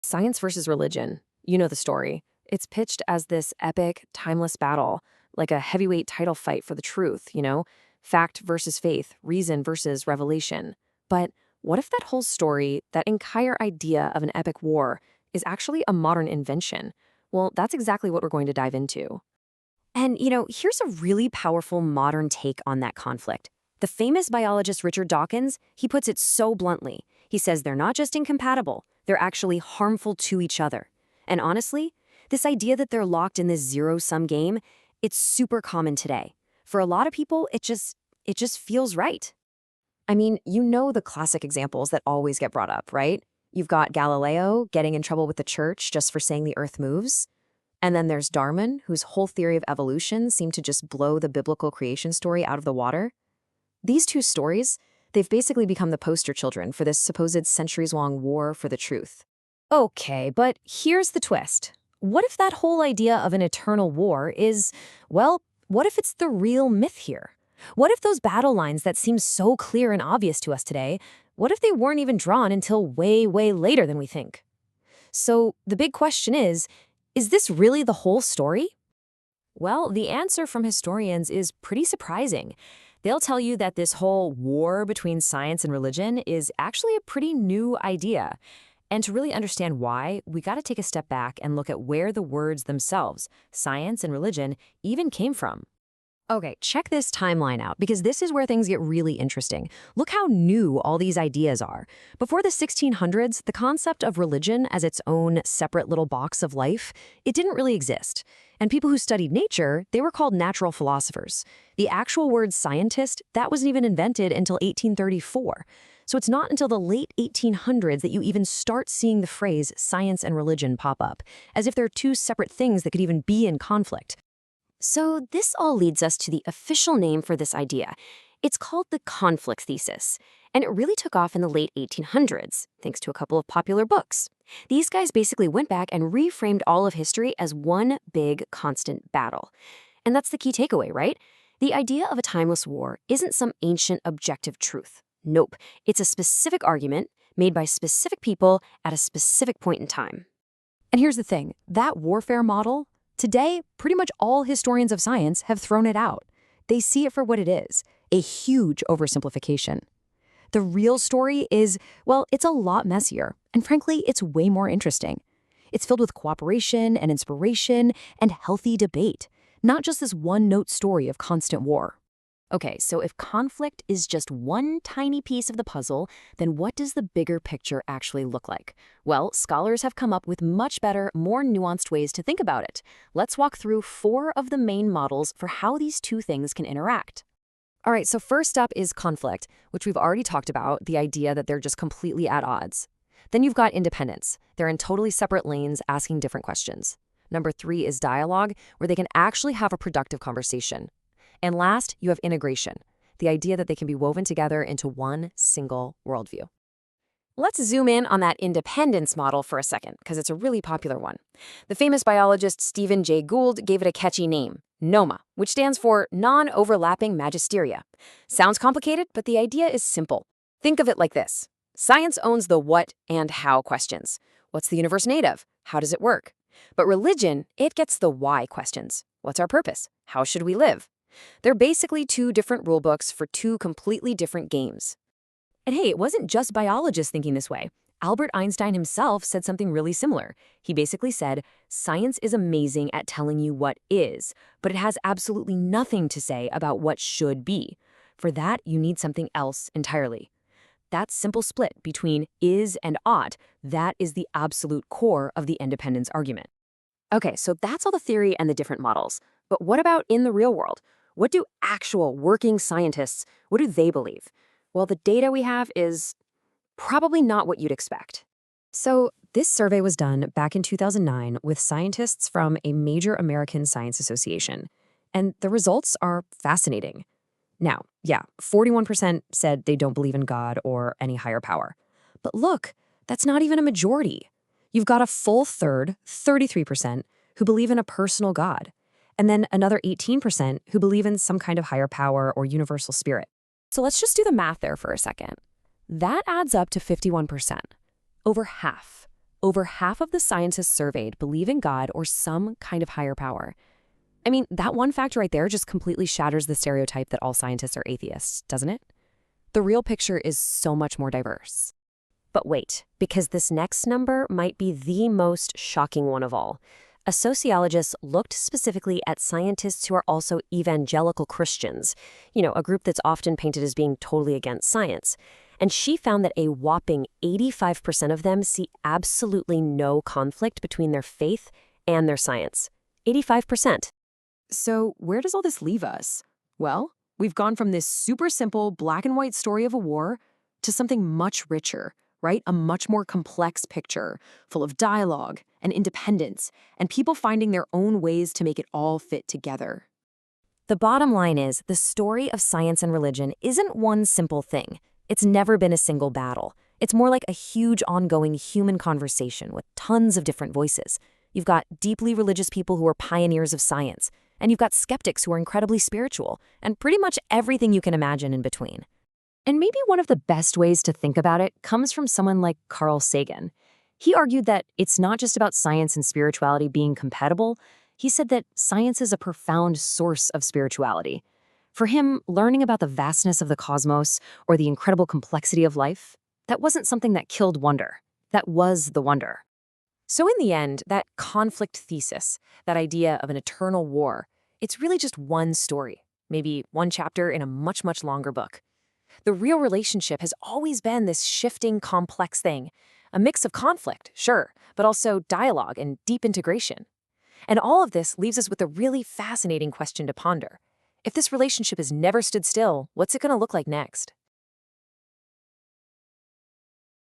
Science versus religion. You know the story. It's pitched as this epic, timeless battle, like a heavyweight title fight for the truth, Fact versus faith, reason versus revelation. But what if that whole story, that entire idea of an epic war, is actually a modern invention? Well, that's exactly what we're going to dive into. And, here's a really powerful modern take on that conflict. The famous biologist Richard Dawkins, he puts it so bluntly. He says they're not just incompatible, they're actually harmful to each other. And honestly, this idea that they're locked in this zero-sum game, it's super common today. For a lot of people, it just feels right. I mean, you know the classic examples that always get brought up, right? You've got Galileo getting in trouble with the church just for saying the earth moves. And then there's Darwin, whose whole theory of evolution seemed to just blow the biblical creation story out of the water. These two stories, they've basically become the poster children for this supposed centuries-long war for the truth. Okay, but here's the twist. What if that whole idea of an eternal war is, well, what if it's the real myth here? What if those battle lines that seem so clear and obvious to us today, what if they weren't even drawn until way, way later than we think? So the big question is this really the whole story? Well, the answer from historians is pretty surprising. They'll tell you that this whole war between science and religion is actually a pretty new idea. And to really understand why, we got to take a step back and look at where the words themselves, science and religion, even came from. Okay, check this timeline out, because this is where things get really interesting. Look how new all these ideas are. Before the 1600s, the concept of religion as its own separate little box of life, it didn't really exist. And people who studied nature, they were called natural philosophers. The actual word scientist, that wasn't even invented until 1834. So it's not until the late 1800s that you even start seeing the phrase science and religion pop up, as if they're two separate things that could even be in conflict. So this all leads us to the official name for this idea. It's called the conflict thesis, and it really took off in the late 1800s, thanks to a couple of popular books. These guys basically went back and reframed all of history as one big, constant battle. And that's the key takeaway, right? The idea of a timeless war isn't some ancient objective truth. Nope, it's a specific argument made by specific people at a specific point in time. And here's the thing, that warfare model, today, pretty much all historians of science have thrown it out. They see it for what it is, a huge oversimplification. The real story is, well, it's a lot messier, and frankly, it's way more interesting. It's filled with cooperation and inspiration and healthy debate, not just this one-note story of constant war. Okay, so if conflict is just one tiny piece of the puzzle, then what does the bigger picture actually look like? Well, scholars have come up with much better, more nuanced ways to think about it. Let's walk through 4 of the main models for how these two things can interact. All right, so first up is conflict, which we've already talked about, the idea that they're just completely at odds. Then you've got independence. They're in totally separate lanes asking different questions. Number 3 is dialogue, where they can actually have a productive conversation. And last, you have integration, the idea that they can be woven together into one single worldview. Let's zoom in on that independence model for a second, because it's a really popular one. The famous biologist Stephen Jay Gould gave it a catchy name, NOMA, which stands for Non-Overlapping Magisteria. Sounds complicated, but the idea is simple. Think of it like this. Science owns the what and how questions. What's the universe made of? How does it work? But religion, it gets the why questions. What's our purpose? How should we live? They're basically 2 different rulebooks for 2 completely different games. And hey, it wasn't just biologists thinking this way. Albert Einstein himself said something really similar. He basically said, science is amazing at telling you what is, but it has absolutely nothing to say about what should be. For that, you need something else entirely. That simple split between is and ought, that is the absolute core of the independence argument. Okay, so that's all the theory and the different models. But what about in the real world? What do actual working scientists, what do they believe? Well, the data we have is probably not what you'd expect. So this survey was done back in 2009 with scientists from a major American science association. And the results are fascinating. Now, yeah, 41% said they don't believe in God or any higher power. But look, that's not even a majority. You've got a full third, 33%, who believe in a personal God. And then another 18% who believe in some kind of higher power or universal spirit. So let's just do the math there for a second. That adds up to 51%, over half. Over half of the scientists surveyed believe in God or some kind of higher power. I mean, that one fact right there just completely shatters the stereotype that all scientists are atheists, doesn't it? The real picture is so much more diverse. But wait, because this next number might be the most shocking one of all. A sociologist looked specifically at scientists who are also evangelical Christians, a group that's often painted as being totally against science. And she found that a whopping 85% of them see absolutely no conflict between their faith and their science. 85%. So where does all this leave us? Well, we've gone from this super simple black and white story of a war to something much richer, right? A much more complex picture, full of dialogue and independence, and people finding their own ways to make it all fit together. The bottom line is, the story of science and religion isn't one simple thing. It's never been a single battle. It's more like a huge ongoing human conversation with tons of different voices. You've got deeply religious people who are pioneers of science, and you've got skeptics who are incredibly spiritual, and pretty much everything you can imagine in between. And maybe one of the best ways to think about it comes from someone like Carl Sagan. He argued that it's not just about science and spirituality being compatible. He said that science is a profound source of spirituality. For him, learning about the vastness of the cosmos or the incredible complexity of life, that wasn't something that killed wonder. That was the wonder. So in the end, that conflict thesis, that idea of an eternal war, it's really just one story, maybe one chapter in a much, much longer book. The real relationship has always been this shifting, complex thing, a mix of conflict, sure, but also dialogue and deep integration. And all of this leaves us with a really fascinating question to ponder. If this relationship has never stood still, what's it going to look like next?